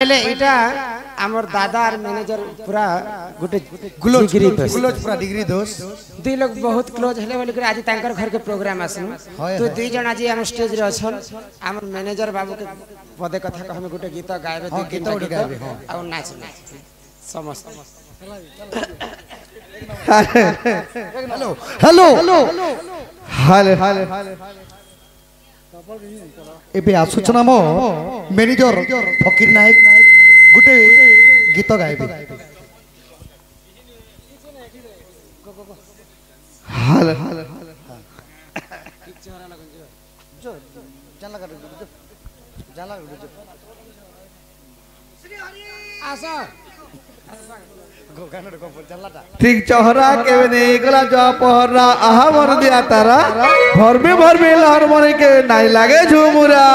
पहले इटा आमर दादा और मैनेजर पूरा गुटे क्लोज पूरा डिग्री दोस्त दुई लोग बहुत क्लोज हेले बोली आज तांकर घर के प्रोग्राम आसन तो दुई जन आज हम स्टेज रे अछन आमर मैनेजर बाबू के पदे कथा कहमे गुटे गीत गायबे दुई गीत गायबे आ नाच समस्त हेलो हेलो हेलो एबे आसुचना मो मैनेजर फकीर नायक गुटे गीत गायबे हाल हाल ठीक चौहरा के नहीं गला जो पहरा आहा मर दिया तारा भरबे लहर मरे के नहीं लागे झुमुरा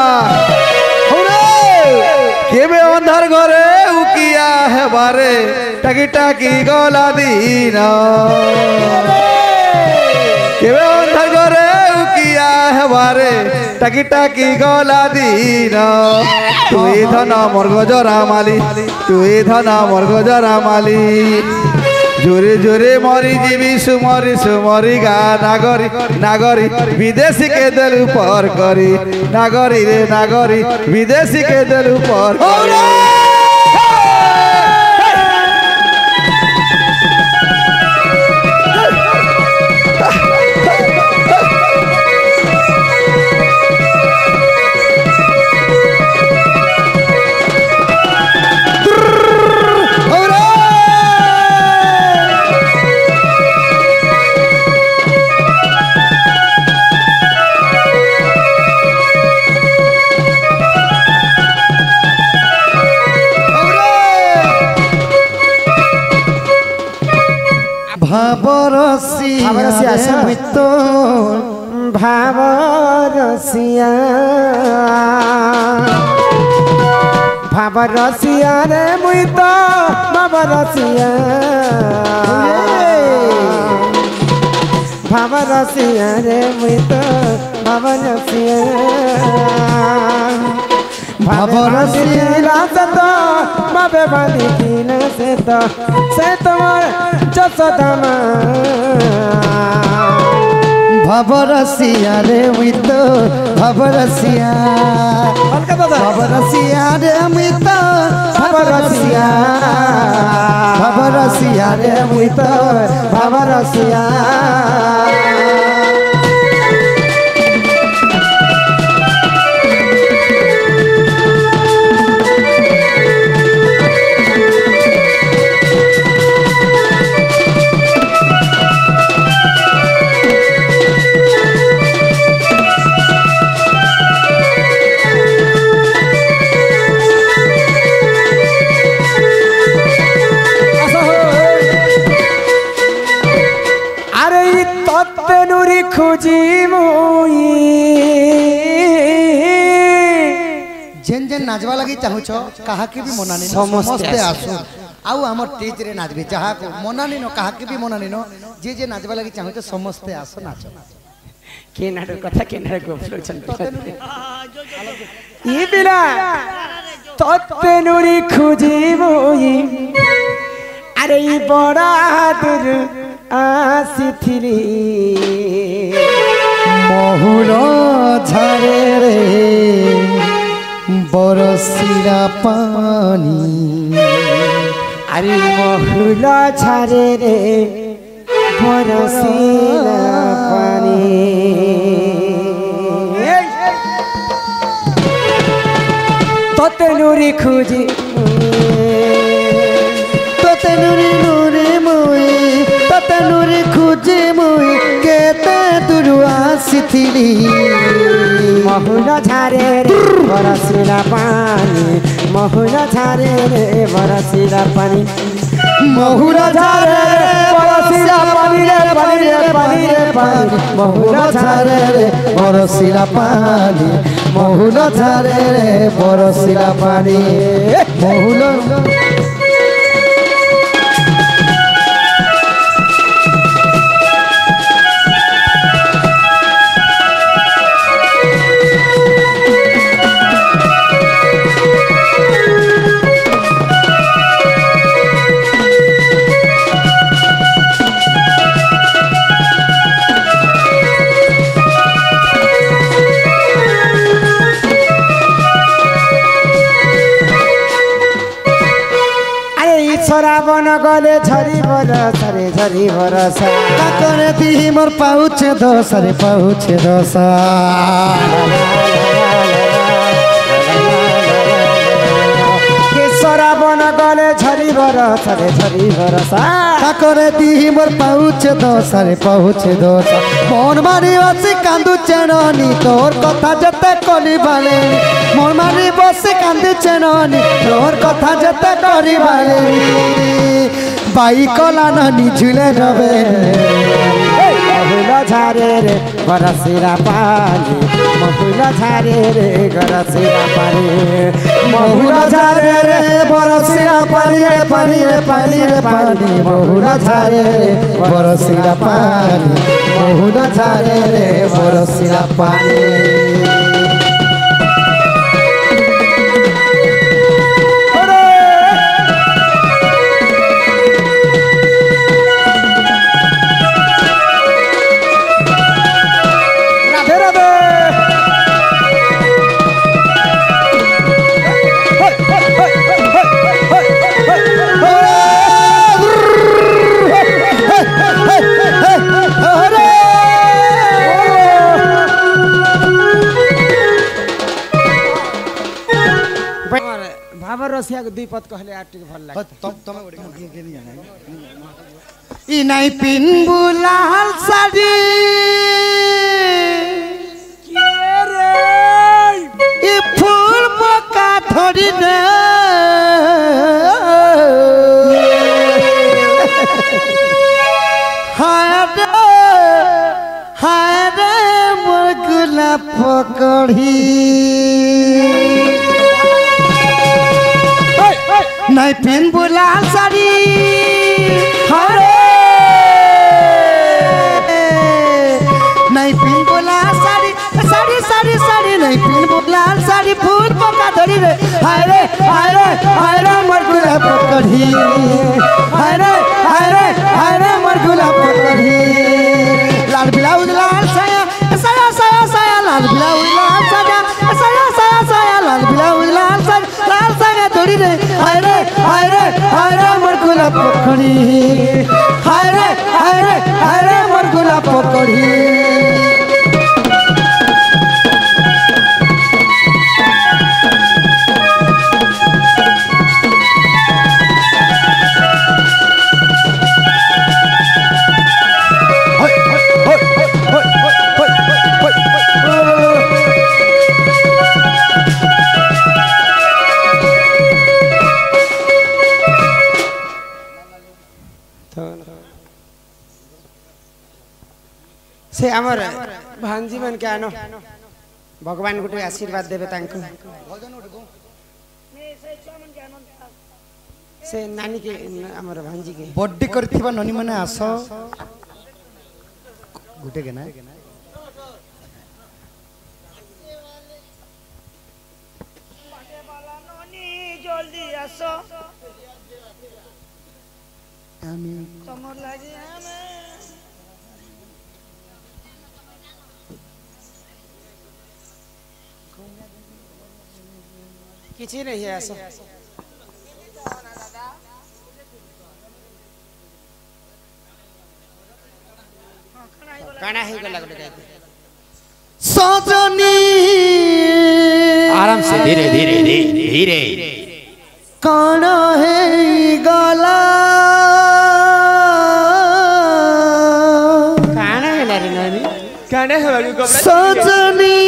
केबे अंधार घरे उकिया है बारे टाकी टाकी गला दीना केबे अंधार घरे उकिया है बारे टाकी टाकी गला दीना तू धन मोर गजरा माली तू धन मोर गजरा माली जोरे जोरे मरी जीवी सुमरी सुमरी गा नागरी नागरी विदेशी के दिल पर करी नागरी रे नागरी विदेशी के दिल पर भावरसिया मितो भावरसिया भावरसिया रे मुई तो भावरसिया भावरसिया रे मुई तो भावरसिया भावरसिया से तो बाबे बानी दिन से तो जसदमा भावरसिया रे मित भावरसिया भावरसिया रे मित भावरसिया भावरसिया रे मित भावरसिया खोजी मोई जेन जेन नाचवा लगी चाहू छो कहा के भी मनानी समस्ते आसु आउ हमर तेज रे नाचबे चाहा को मनानी न कहा के भी मनानी न जे जे नाचवा लगी चाहू छो समस्ते आसो नाचो के नाटक कथा के नाटक गोफलो छन ई बिना तत्ते नुरी खोजी मोई अरे ई बड़ा दूर आसिथिली महुल झारे रे बरसिला पानी अरे महुल झारे रे बरसिला पानी तोते नुरी खोजी तोते नुरी नुरी मुई तोते नुरी खोजी मुई केते दूर आसिथिली महुल झारे रे बरसिला पानी महुल झारे रे बरसिला पानी महुल झारे रे बरसिला पानी रे पानी रे पानी रे पानी महुल झारे रे बरसिला पानी महुल झारे रे बरसिला पानी महुल गले झरी बरसा रे झरी बरसा काकरे दी मोर पाउछे दोस रे पाउछे दोस श्रावण गले झरी बरसा रे झरी बरसा काकरे दी मोर पाउछे दोस रे पाउछे दोस मन मारी बसी कांदुचे ननी तोर कथा जते कली बाले मन मारी बसी कांदुचे ननी तोर कथा जते कली बाले बाई कला ननी झुले रवे महुला झारे रे बरसिरा पानी महुला झारे रे गरसिरा पानी महुला झारे रे बरसिरा पानी रे पानी रे पानी रे पानी महुला झारे रे बरसिरा पानी महुला झारे रे बरसिरा पानी रसिया के दुई पद कहले आट के भल लाग तम के नहीं जाना ई नहीं पिनबू लाल साड़ी के रे ई फूल मका थोड़ी ने हाय रे मोर गुलाब पकड़ी नहीं पिन बुलाल साड़ी हरे नहीं पिन बुलाल साड़ी साड़ी साड़ी साड़ी नहीं पिन बुलाल साड़ी फूल पका धरी रे हाय रे मोर गुलाब पकड़ी हाय रे मोर गुलाब पकड़ी लाल ब्लाउज लाल साया साया साया साया लाल ब्लाउज लाल साया साया साया साया लाल ब्लाउज लाल साया धरी रे हाय रे मोर गुलाब पकड़ी हाय रे मोर गुलाब पकड़ी से आमर भांजी मन के आनो भगवान गुटे आशीर्वाद देवे तांको से नानी के आमर भांजी के बर्थडे करथिबा ननी माने आसो गुटे के ना जल्दी आसो आमी तमर लागी हमें किसी नहीं है ऐसा काना है को लग रहा है सजनी आराम से धीरे धीरे धीरे कौन है गला काना है ना रे नानी काना है वाली को सजनी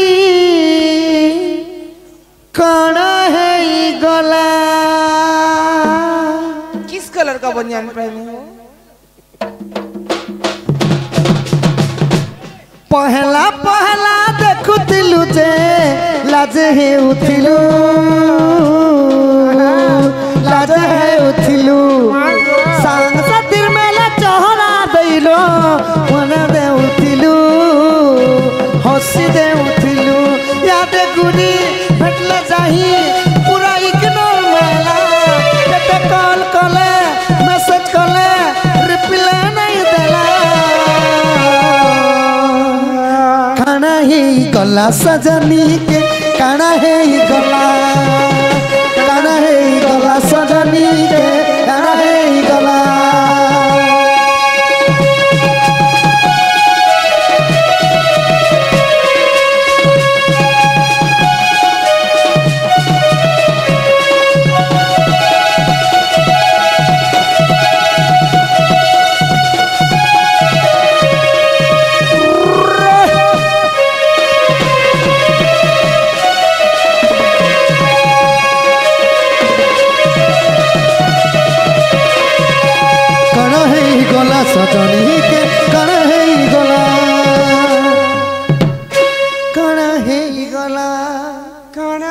कौन है गला किस कलर का बनियान पहने हो पहला पहला देखुतिलु जे लाजे हे उथिलु लाजे हे उथिलु सांग सातिर मेला चहरा दैलो मने दे उथिलु हसी दे उथिलु याद गुडी भेटले जाही पूरा इग्नोर मेला केते कॉल कले मैसेज कले रिप्लाई नहीं देला काना है गला सजनी के काना है गला सजनी के काना है गला चनी के कण हे गला कण हे गला कण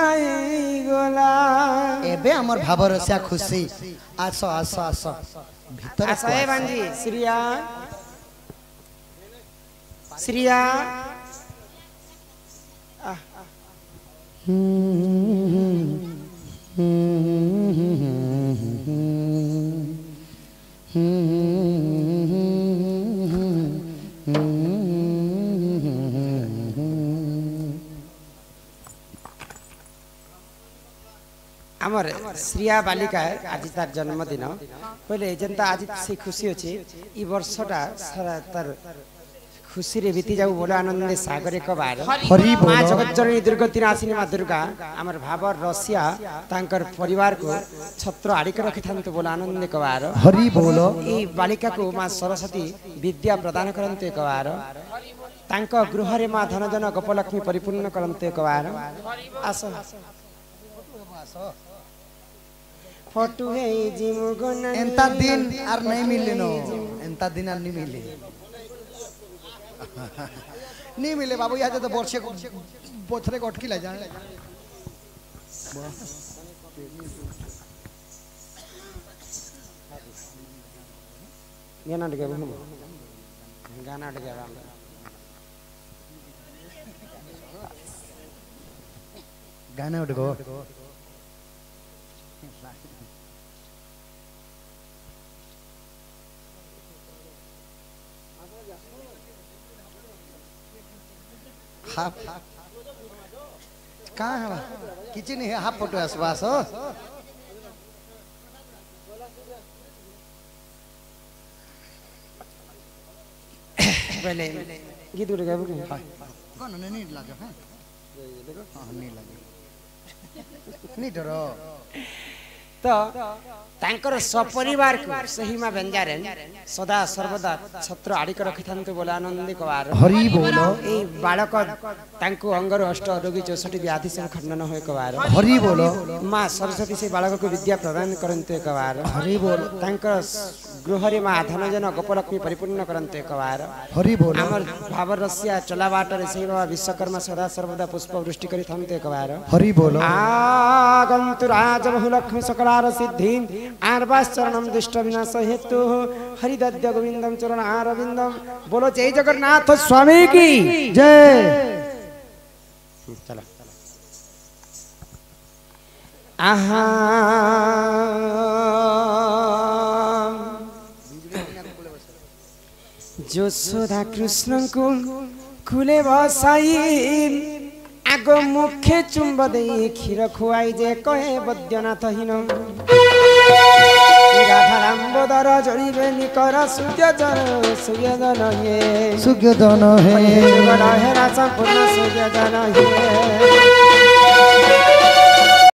गला एबे हमर भाबर से खुशी आस आस आस भीतर आस ए बांजी श्रिया श्रिया आमर श्रिया बालिका आज तार जन्मदिन पहले जनता आज से खुशी अच्छे ई वर्षटा सारा तार खुशी रे बीती जाऊ बोला आनंद सागर एक बार हरि बोल मां जगतजननी दुर्गति नाशिनी मां दुर्गा आमर भावर रसिया तांकर परिवार को छत्र आड़िक रखि थांत बोला आनंद एक बार हरि बोल ई बालिका को मां सरस्वती विद्या प्रदान करंत एक बार तांक गृह रे मां धनजन गोपलक्ष्मी परिपूर्ण करंत एक बार आस फोटो है जिमुगन एंता दिन आर नहीं मिले नो एंता दिन आर नहीं मिले नहीं मिले बाबू यहाँ तो वर्षे बोथरे को अटकी ला जाने गाना डगे गाना डगे गाना उठगो हाफ कहाँ है किचन है हाफ फोटो आसपास हो पहले गीत उड़ गया कौन नहीं लगा है हाँ नहीं लगे नहीं डरो तो तांकर सपरिवार को सही मां व्यंजारेन सदा सर्वदा छत्र आड़िक रखि थांते बोला आनंदी कवार हरि बोल ए बालक तांको अंगर अष्ट रोगी 64 व्याधि से खंडन होय कवार हरि बोल मां सरस्वती से बालक को विद्या प्रदान करंते कवार हरि बोल तांकर गृह रे मां धनजन गोपलक्ष्मी परिपूर्ण करंते कवार हरि बोल हमर भावर रसिया चला बाट रे सही बाबा विश्वकर्मा सदा सर्वदा पुष्प वृष्टि करि थांते कवार हरि बोल आगंतु राज बहुलक्ष्मी सकलार सिद्धि आर्वाश्चरणम दुष्ट विनाश हेतु हरिदद्य गोविंदम चरण आरविंदम बोलो जय जगन्नाथ स्वामी की जय चलो आहा যশোদা কৃষ্ণଙ୍କୁ কুলে বসাই আগ মুখে চুম্ব দেই ক্ষীর খুয়াই যে কহে বৈদ্যনাথহীন রাধারাম্বদর জড়িবে নিকর সূর্যজন হে सुज्ञ दोनों है হে সম্পূর্ণ সূর্যজন হে